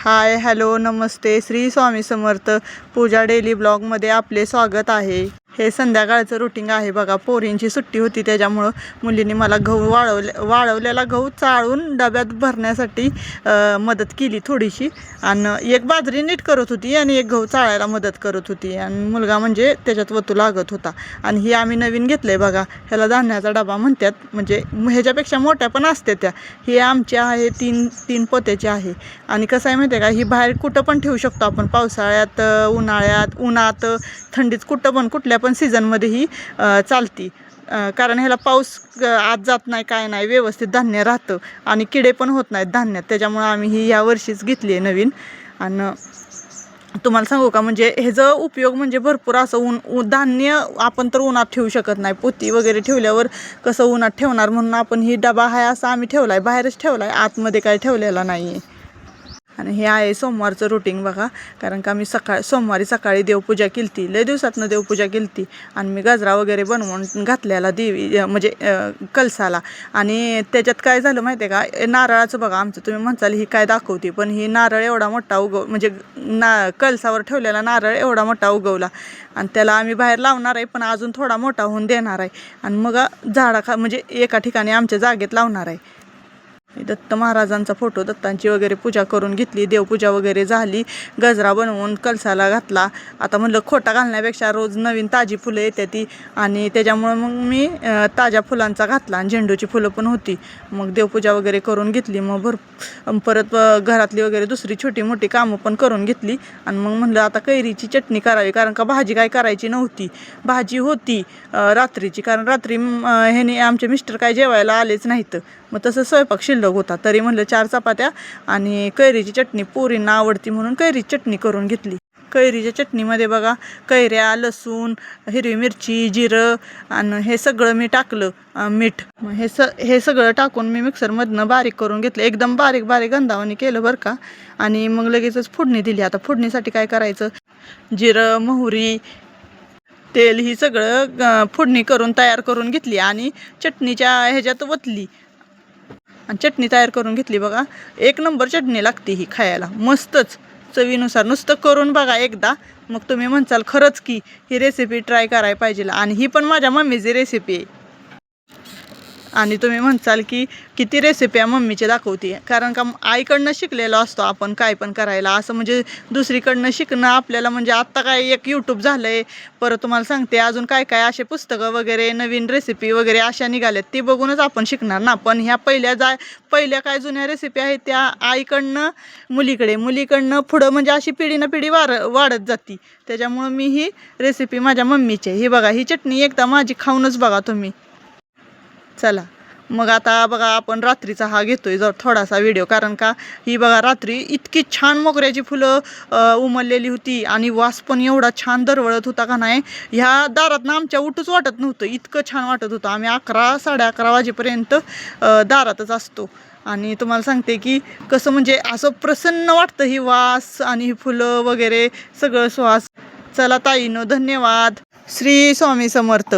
Hi hello नमस्ते श्री स्वामी समर्थ पूजा daily ब्लॉगमध्ये आपले स्वागत आहे। हे संध्याकाळचं रुटीन आहे बघा। पोरींची सुट्टी होती त्याच्यामुळं मुलींनी मला गहू वाळवलेला गहू चाळून डब्यात भरण्यासाठी मदत केली थोडीशी। आणि एक बाजरी नीट करत होती आणि एक गहू चाळायला मदत करत होती आणि मुलगा म्हणजे त्याच्यात वतू लागत होता। आणि ही आम्ही नवीन घेतलंय बघा, ह्याला धान्याचा डबा म्हणतात, म्हणजे ह्याच्यापेक्षा मोठ्या पण असते त्या। ही आमची आहे तीन पोत्याची आहे। आणि कसं आहे माहिती आहे का, ही बाहेर कुठं पण ठेवू शकतो आपण, पावसाळ्यात उन्हाळ्यात उन्हात थंडीत कुठं पण कुठल्या पण सीझनमध्ये ही चालती। कारण ह्याला पाऊस आत जात नाही, काय नाही, व्यवस्थित धान्य राहतं आणि किडे पण होत नाहीत धान्यात। त्याच्यामुळे आम्ही ही या वर्षीच घेतली आहे नवीन। आणि तुम्हाला सांगू का, म्हणजे ह्याचा उपयोग म्हणजे भरपूर असं धान्य आपण तर उन्हात ठेवू शकत नाही, पोती वगैरे ठेवल्यावर कसं उन्हात ठेवणार, म्हणून आपण ही डबा आहे असा आम्ही ठेवला आहे, बाहेरच ठेवला आहे, आतमध्ये काय ठेवलेला नाही आहे। आणि हे आहे सोमवारचं रुटीन बघा। कारण का मी सोमवारी सकाळी देवपूजा केली, लय दिवसातनं देवपूजा केली आणि मी गजरा वगैरे बनवून घातलेला देवी म्हणजे कलसाला। आणि त्याच्यात काय झालं माहिती आहे का, नारळाचं बघा आमचं, तुम्ही म्हणताल ही काय दाखवते, पण ही नारळ एवढा मोठा म्हणजे कलसावर ठेवलेला नारळ एवढा मोठा उगवला। आणि त्याला आम्ही बाहेर लावणार आहे, पण अजून थोडा मोठा होऊन देणार आहे आणि मग म्हणजे एका ठिकाणी आमच्या जागेत लावणार आहे। दत्त महाराजांचा फोटो, दत्तांची वगैरे पूजा करून घेतली, देवपूजा वगैरे झाली, गजरा बनवून कलसाला घातला। आता म्हणलं खोटा घालण्यापेक्षा रोज नवीन ताजी फुलं येते ती, आणि त्याच्यामुळं मग मी ताज्या फुलांचा घातला आणि झेंडूची फुलं पण होती। मग देवपूजा वगैरे करून घेतली, मग परत घरातली वगैरे दुसरी छोटी मोठी कामं पण करून घेतली। आणि मग म्हणलं आता कैरीची चटणी करावी, कारण का भाजी काय करायची नव्हती, भाजी होती रात्रीची, कारण रात्री ह्याने आमचे मिस्टर काय जेवायला आलेच नाहीत, मग तसं स्वयंपाक शिल्लक होता, तरी म्हणलं 4 चपात्या आणि कैरीची चटणी, पोरींना आवडती म्हणून कैरीची चटणी करून घेतली। कैरीच्या चटणीमध्ये बघा कैऱ्या, लसूण, हिरवी मिरची, जिरं आणि हे सगळं मी टाकलं, मीठ, हे सगळं टाकून मी मिक्सरमधनं बारीक करून घेतलं, एकदम बारीक बारीक गंधावानी केलं बरं का। आणि मग लगेचच फोडणी दिली। आता फोडणीसाठी काय करायचं, जिरं, मोहरी, तेल ही सगळं फोडणी करून तयार करून घेतली आणि चटणीच्या ह्याच्यात वतली आणि चटणी तयार करून घेतली बघा। एक नंबर चटणी लागते ही खायला, मस्तच चवीनुसार। नुसतं करून बघा एकदा, मग तुम्ही म्हणसाल खरंच की ही रेसिपी ट्राय करायला पाहिजे। आणि ही पण माझ्या मम्मीची रेसिपी आहे, आणि तुम्ही म्हणसाल की किती रेसिपी मम्मीचे दाखवते, कारण का आईकडनं शिकलेलो असतो आपण काय पण करायला, असं म्हणजे दुसरीकडनं शिकणं आपल्याला, म्हणजे आत्ता काय एक यूट्यूब झालं आहे, परत तुम्हाला सांगते अजून काय काय असे पुस्तकं वगैरे नवीन रेसिपी वगैरे अशा निघाल्यात, ती बघूनच आपण शिकणार ना। पण ह्या पहिल्या काय जुन्या रेसिपी आहेत त्या आईकडनं मुलीकडनं पुढं, म्हणजे अशी पिढी ना पिढी वाढत जाती। त्याच्यामुळं मी ही रेसिपी माझ्या मम्मीची, ही बघा, ही चटणी एकदा माझी खाऊनच बघा तुम्ही। चला मग आता बघा, आपण रात्रीचा हा घेतोय जर थोडासा व्हिडिओ, कारण का ही बघा रात्री इतकी छान मोगऱ्याची फुलं उमललेली होती आणि वास पण एवढा छान दरवळत होता का नाही, ह्या दारातनं आमच्या उठूच वाटत नव्हतं, इतकं छान वाटत होतं। आम्ही 11 साडे 11 वाजेपर्यंत दारातच असतो। आणि तुम्हाला सांगते की कसं म्हणजे असं प्रसन्न वाटतं, ही वास आणि ही फुलं वगैरे सगळं श्वास। चला ताईनो, धन्यवाद, श्री स्वामी समर्थ।